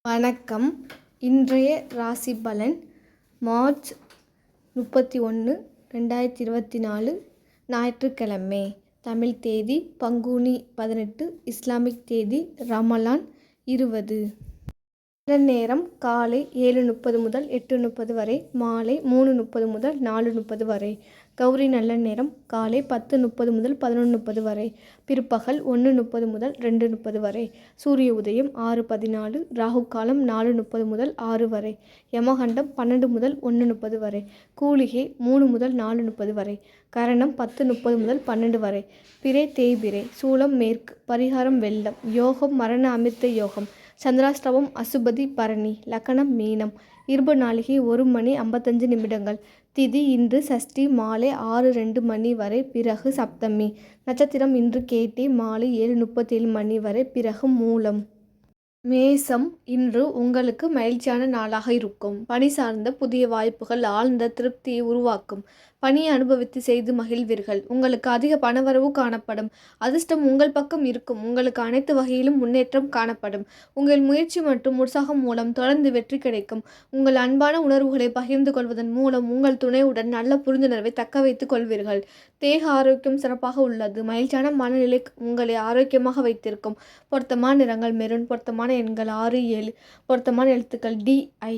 வணக்கம். இன்றைய ராசி பலன் மார்ச் 31, 2024 ஞாயிற்றுக்கிழமை. தமிழ் தேதி பங்குனி 18, இஸ்லாமிக் தேதி ரமலான் 20. நல்ல நேரம் காலை 7:30 முதல் 8:30 வரை, மாலை 3:30 முதல் 4:30 வரை. கௌரி நல்ல நேரம் காலை 10:30 முதல் 11:30 வரை, பிற்பகல் 1:30 முதல் 2:30 வரை. சூரிய உதயம் 6:14, ராகு காலம் 4:30 முதல் 6 வரை, யமகண்டம் 12 முதல் 1:30 வரை, கூலிகை 3 முதல் 4:30 வரை, கரணம் 10:30 முதல் 12 வரை. பிறை தேய்பிறை, சூலம் மேற்கு, பரிகாரம் வெள்ளம், யோகம் மரண அமிர்த யோகம், சந்திராஷ்டமம் அசுபதி பரணி, லக்னம் மீனம், இருப நாளிகை 1:55. திதி இன்று சஷ்டி மாலை 6:02 வரை, பிறகு சப்தமி. நட்சத்திரம் இன்று கேட்டை மாலை 7:37 வரை, பிறகு மூலம். மேசம் இன்று உங்களுக்கு மகிழ்ச்சியான நாளாக இருக்கும். பணி சார்ந்த புதிய வாய்ப்புகள் ஆழ்ந்த திருப்தியை உருவாக்கும். பணியை அனுபவித்து செய்து மகிழ்வீர்கள். உங்களுக்கு அதிக பணவரவு காணப்படும். அதிர்ஷ்டம் உங்கள் பக்கம் இருக்கும். உங்களுக்கு அனைத்து வகையிலும் முன்னேற்றம் காணப்படும். உங்கள் முயற்சி மற்றும் உற்சாகம் மூலம் தொடர்ந்து வெற்றி கிடைக்கும். உங்கள் அன்பான உணர்வுகளை பகிர்ந்து கொள்வதன் மூலம் உங்கள் துணையுடன் நல்ல புரிந்துணர்வை தக்க வைத்துக் கொள்வீர்கள். தேக ஆரோக்கியம் சிறப்பாக உள்ளது. மகிழ்ச்சியான மனநிலை உங்களை ஆரோக்கியமாக வைத்திருக்கும். பொருத்தமான நிறங்கள் மெரூன். பொருத்தமான எண்கள் 6, 7. பொருத்தமான எழுத்துக்கள் DI.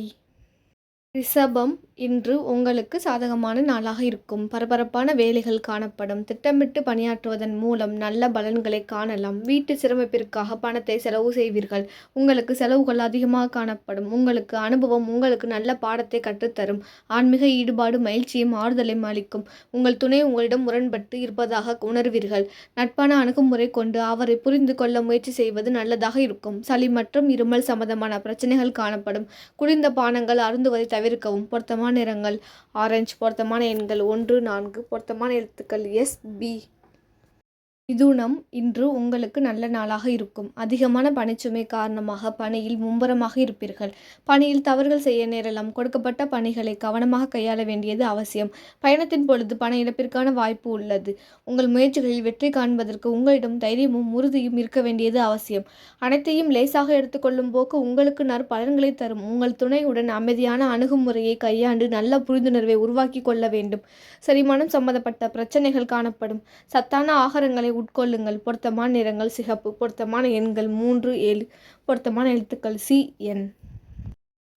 ரிஷபம் இன்று உங்களுக்கு சாதகமான நாளாக இருக்கும். பரபரப்பான வேலைகள் காணப்படும். திட்டமிட்டு பணியாற்றுவதன் மூலம் நல்ல பலன்களை காணலாம். வீட்டு சிரமப்பிற்காக பணத்தை செலவு செய்வீர்கள். உங்களுக்கு செலவுகள் அதிகமாக காணப்படும். உங்களுக்கு அனுபவம் உங்களுக்கு நல்ல பாடத்தை கற்றுத்தரும். ஆன்மீக ஈடுபாடு மகிழ்ச்சியும் ஆறுதலையும் அளிக்கும். உங்கள் துணை உங்களிடம் முரண்பட்டு இருப்பதாக உணர்வீர்கள். நட்பான அணுகுமுறை கொண்டு அவரை புரிந்து கொள்ள முயற்சி செய்வது நல்லதாக இருக்கும். சளி மற்றும் இருமல் சம்பந்தமான பிரச்சனைகள் காணப்படும். குளிர்ந்த பானங்கள் அருந்துவதை தவிர்க்கவும். பொருத்தமான நிறங்கள் ஆரஞ்சு. பொருத்தமான எண்கள் 1, 4. பொருத்தமான எழுத்துக்கள் SB. மிதுனம் இன்று உங்களுக்கு நல்ல நாளாக இருக்கும். அதிகமான பணிச்சுமை காரணமாக பணியில் மும்முரமாக இருப்பீர்கள். பணியில் தவறுகள் செய்ய நேரலாம். கொடுக்கப்பட்ட பணிகளை கவனமாக கையாள வேண்டியது அவசியம். பயணத்தின் பொழுது பண இழப்பிற்கான வாய்ப்பு உள்ளது. உங்கள் முயற்சிகளில் வெற்றி காண்பதற்கு உங்களிடம் தைரியமும் உறுதியும் இருக்க வேண்டியது அவசியம். அனைத்தையும் லேசாக எடுத்துக்கொள்ளும் போக்கு உங்களுக்கு நற்பலன்களை தரும். உங்கள் துணையுடன் அமைதியான அணுகுமுறையை கையாண்டு நல்ல புரிந்துணர்வை உருவாக்கி கொள்ள வேண்டும். செரிமானம் சம்பந்தப்பட்ட பிரச்சனைகள் காணப்படும். சத்தான ஆகாரங்களை உட்கொள்ளுங்கள். பொருத்தமான நிறங்கள் சிகப்பு. பொருத்தமான எண்கள் 3, 7. பொருத்தமான எழுத்துக்கள் CN.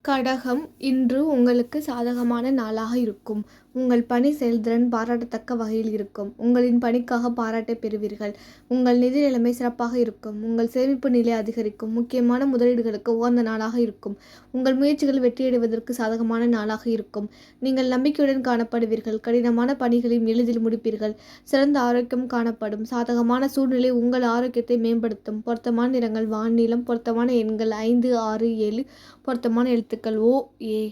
கடகம் இன்று உங்களுக்கு சாதகமான நாளாக இருக்கும். உங்கள் பணி செயல்திறன் பாராட்டத்தக்க வகையில் இருக்கும். உங்களின் பணிக்காக பாராட்டை பெறுவீர்கள். உங்கள் நிதி நிலைமை சிறப்பாக இருக்கும். உங்கள் சேமிப்பு நிலை அதிகரிக்கும். முக்கியமான முதலீடுகளுக்கு உகந்த நாளாக இருக்கும். உங்கள் முயற்சிகள் வெற்றியடைவதற்கு சாதகமான நாளாக இருக்கும். நீங்கள் நம்பிக்கையுடன் காணப்படுவீர்கள். கடினமான பணிகளையும் எளிதில் முடிப்பீர்கள். சிறந்த ஆரோக்கியம் காணப்படும். சாதகமான சூழ்நிலை உங்கள் ஆரோக்கியத்தை மேம்படுத்தும். பொருத்தமான நிறங்கள் வான்நீலம். பொருத்தமான எண்கள் 5, 6, 7. பொருத்தமான எழுத்துக்கள் OA.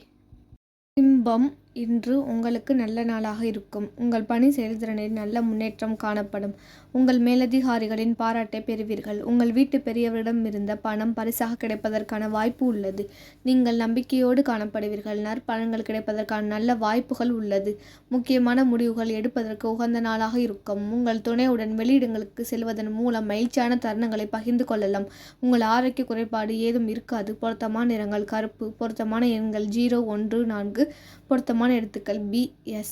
சிம்பம் இன்று உங்களுக்கு நல்ல நாளாக இருக்கும். உங்கள் பணி செயல்திறனில் நல்ல முன்னேற்றம் காணப்படும். உங்கள் மேலதிகாரிகளின் பாராட்டை பெறுவீர்கள். உங்கள் வீட்டு பெரியவரிடமிருந்த பணம் பரிசாக கிடைப்பதற்கான வாய்ப்பு உள்ளது. நீங்கள் நம்பிக்கையோடு காணப்படுவீர்கள். நற்பலன்கள் கிடைப்பதற்கான நல்ல வாய்ப்புகள் உள்ளது. முக்கியமான முடிவுகள் எடுப்பதற்கு உகந்த நாளாக இருக்கும். உங்கள் துணையுடன் வெளியிடங்களுக்கு செல்வதன் மூலம் மகிழ்ச்சியான தருணங்களை பகிர்ந்து கொள்ளலாம். உங்கள் ஆரோக்கிய குறைபாடு ஏதும் இருக்காது. பொருத்தமான நிறங்கள் கருப்பு. பொருத்தமான எண்கள் 0, 1, 4. பொருத்தமான எழுத்துக்கள் BS.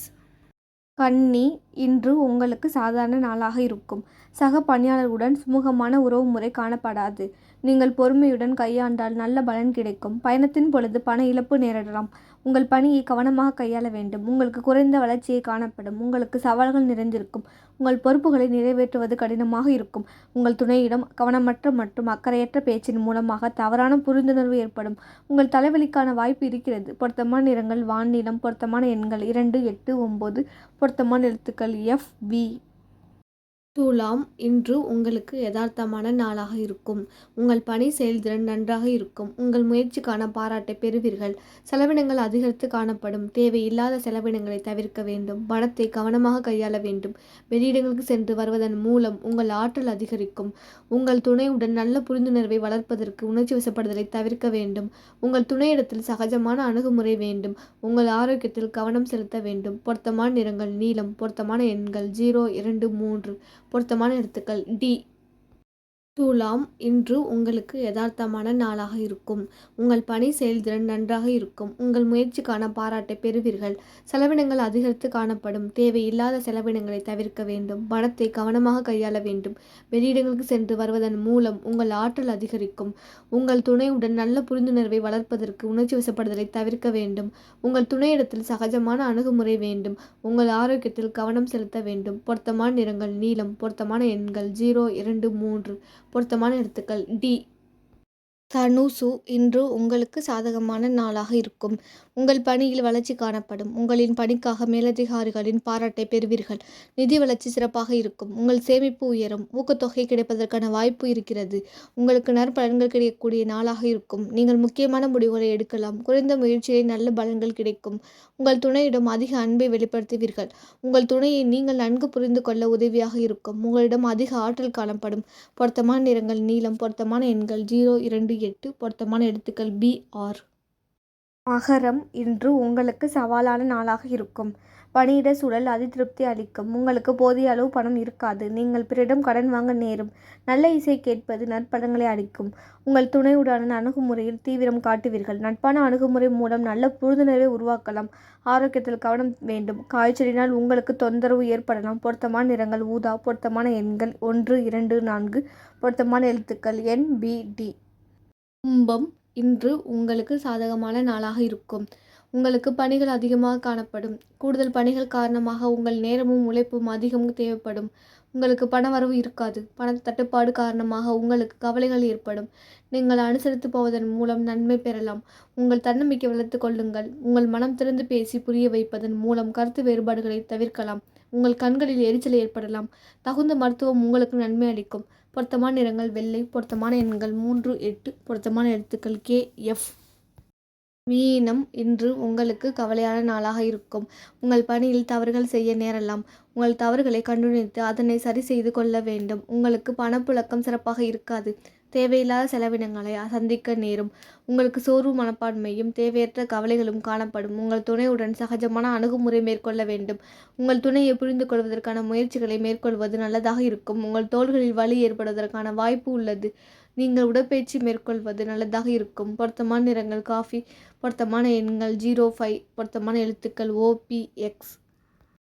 கன்னி இன்று உங்களுக்கு சாதாரண நாளாக இருக்கும். சக பணியாளர்களுடன் சுமூகமான உறவு முறை காணப்படாது. நீங்கள் பொறுமையுடன் கையாண்டால் நல்ல பலன் கிடைக்கும். பயணத்தின் பொழுது பண இழப்பு நேரிடலாம். உங்கள் பணியை கவனமாக கையாள வேண்டும். உங்களுக்கு குறைந்த வளர்ச்சியை காணப்படும். உங்களுக்கு சவால்கள் நிறைந்திருக்கும். உங்கள் பொறுப்புகளை நிறைவேற்றுவது கடினமாக இருக்கும். உங்கள் துணையிடம் கவனமற்ற மற்றும் அக்கறையற்ற பேச்சின் மூலமாக தவறான புரிந்துணர்வு ஏற்படும். உங்கள் தலைவலிக்கான வாய்ப்பு இருக்கிறது. பொருத்தமான நிறங்கள் வான்நீலம். பொருத்தமான எண்கள் 2, 8, 9. பொருத்தமான எழுத்துக்கள் FB. துலாம் இன்று உங்களுக்கு யதார்த்தமான நாளாக இருக்கும். உங்கள் பணி செயல்திறன் நன்றாக இருக்கும். உங்கள் முயற்சிக்கான பாராட்டை பெறுவீர்கள். செலவினங்கள் அதிகரித்து காணப்படும். தேவையில்லாத செலவினங்களை தவிர்க்க வேண்டும். பணத்தை கவனமாக கையாள வேண்டும். வெளியிடங்களுக்கு சென்று வருவதன் மூலம் உங்கள் ஆற்றல் அதிகரிக்கும். உங்கள் துணையுடன் நல்ல புரிந்துணர்வை வளர்ப்பதற்கு உணர்ச்சி வசப்படுதலை தவிர்க்க வேண்டும். உங்கள் துணையிடத்தில் சகஜமான அணுகுமுறை வேண்டும். உங்கள் ஆரோக்கியத்தில் கவனம் செலுத்த வேண்டும். பொருத்தமான நிறங்கள் நீலம். பொருத்தமான எண்கள் 0, 2, 3. பொருத்தமான எழுத்துக்கள் D. துலாம் இன்று உங்களுக்கு யதார்த்தமான நாளாக இருக்கும். உங்கள் பணி செயல்திறன் நன்றாக இருக்கும். உங்கள் முயற்சிக்கான பாராட்டை பெறுவீர்கள். செலவினங்கள் அதிகரித்து காணப்படும். தேவையில்லாத செலவினங்களை தவிர்க்க வேண்டும். பணத்தை கவனமாக கையாள வேண்டும். வெளியிடங்களுக்கு சென்று வருவதன் மூலம் உங்கள் ஆற்றல் அதிகரிக்கும். உங்கள் துணையுடன் நல்ல புரிந்துணர்வை வளர்ப்பதற்கு உணர்ச்சி வசப்படுதலை தவிர்க்க வேண்டும். உங்கள் துணையிடத்தில் சகஜமான அணுகுமுறை வேண்டும். உங்கள் ஆரோக்கியத்தில் கவனம் செலுத்த வேண்டும். பொருத்தமான நிறங்கள் நீலம். பொருத்தமான எண்கள் 0, 2, 3. பொருத்தமான எழுத்துக்கள் டி. தனுசு இன்று உங்களுக்கு சாதகமான நாளாக இருக்கும். உங்கள் பணியில் வளர்ச்சி காணப்படும். உங்களின் பணிக்காக மேலதிகாரிகளின் பாராட்டை பெறுவீர்கள். நிதி வளர்ச்சி சிறப்பாக இருக்கும். உங்கள் சேமிப்பு உயரும். ஊக்கத்தொகை கிடைப்பதற்கான வாய்ப்பு இருக்கிறது. உங்களுக்கு நற்பலன்கள் கிடைக்கக்கூடிய நாளாக இருக்கும். நீங்கள் முக்கியமான முடிவுகளை எடுக்கலாம். குறைந்த முயற்சியில் நல்ல பலன்கள் கிடைக்கும். உங்கள் துணையிடம் அதிக அன்பை வெளிப்படுத்துவீர்கள். உங்கள் துணையை நீங்கள் நன்கு புரிந்து கொள்ள உதவியாக இருக்கும். உங்களிடம் அதிக ஆற்றல் காணப்படும். பொருத்தமான நிறங்கள் நீலம். பொருத்தமான எண்கள் 0, 2, 8. பொருத்தமான எழுத்துக்கள் பி, ஆர். மகரம் இன்று உங்களுக்கு சவாலான நாளாக இருக்கும். பணியிட சூழல் அதிருப்தி அளிக்கும். உங்களுக்கு போதிய அளவு பணம் இருக்காது. நீங்கள் பிறரிடம் கடன் வாங்க நேரும். நல்ல இசை கேட்பது நற்பலன்களை அளிக்கும். உங்கள் துணையுடனான அணுகுமுறையில் தீவிரம் காட்டுவீர்கள். நட்பான அணுகுமுறை மூலம் நல்ல புரிந்துணர்வை உருவாக்கலாம். ஆரோக்கியத்தில் கவனம் வேண்டும். காய்ச்சலினால் உங்களுக்கு தொந்தரவு ஏற்படலாம். பொருத்தமான நிறங்கள் ஊதா. பொருத்தமான எண்கள் 1, 2, 4. பொருத்தமான எழுத்துக்கள் என், பி, டி. கும்பம் இன்று உங்களுக்கு சாதகமான நாளாக இருக்கும். உங்களுக்கு பணிகள் அதிகமாக காணப்படும். கூடுதல் பணிகள் காரணமாக உங்கள் நேரமும் உழைப்பும் அதிகம் தேவைப்படும். உங்களுக்கு பண வரவு இருக்காது. பண தட்டுப்பாடு காரணமாக உங்களுக்கு கவலைகள் ஏற்படும். நீங்கள் அனுசரித்து போவதன் மூலம் நன்மை பெறலாம். உங்கள் தன்னம்பிக்கை வளர்த்து கொள்ளுங்கள். உங்கள் மனம் திறந்து பேசி புரிய வைப்பதன் மூலம் கருத்து வேறுபாடுகளை தவிர்க்கலாம். உங்கள் கண்களில் எரிச்சல் ஏற்படலாம். தகுந்த மருத்துவம் உங்களுக்கு நன்மை அளிக்கும். பொருத்தமான நிறங்கள் வெள்ளை. பொருத்தமான எண்கள் 3, 8. பொருத்தமான எழுத்துக்கள் கே, எஃப். மீனம் இன்று உங்களுக்கு கவலையான நாளாக இருக்கும். உங்கள் பணியில் தவறுகள் செய்ய நேரலாம். உங்கள் தவறுகளை கண்டுபிடித்து அதனை சரி செய்து கொள்ள வேண்டும். உங்களுக்கு பணப்புழக்கம் சிறப்பாக இருக்காது. தேவையில்லாத செலவினங்களை சந்திக்க நேரும். உங்களுக்கு சோர்வு மனப்பான்மையும் தேவையற்ற கவலைகளும் காணப்படும். உங்கள் துணையுடன் சகஜமான அணுகுமுறை மேற்கொள்ள வேண்டும். உங்கள் துணையை புரிந்து கொள்வதற்கான முயற்சிகளை மேற்கொள்வது நல்லதாக இருக்கும். உங்கள் தோள்களில் வலி ஏற்படுவதற்கான வாய்ப்பு உள்ளது. நீங்கள் உடற்பயிற்சி மேற்கொள்வது நல்லதாக இருக்கும். பொருத்தமான நிறங்கள் காஃபி. பொருத்தமான எண்கள் 0, 5. பொருத்தமான எழுத்துக்கள் ஓ, பி, எக்ஸ்.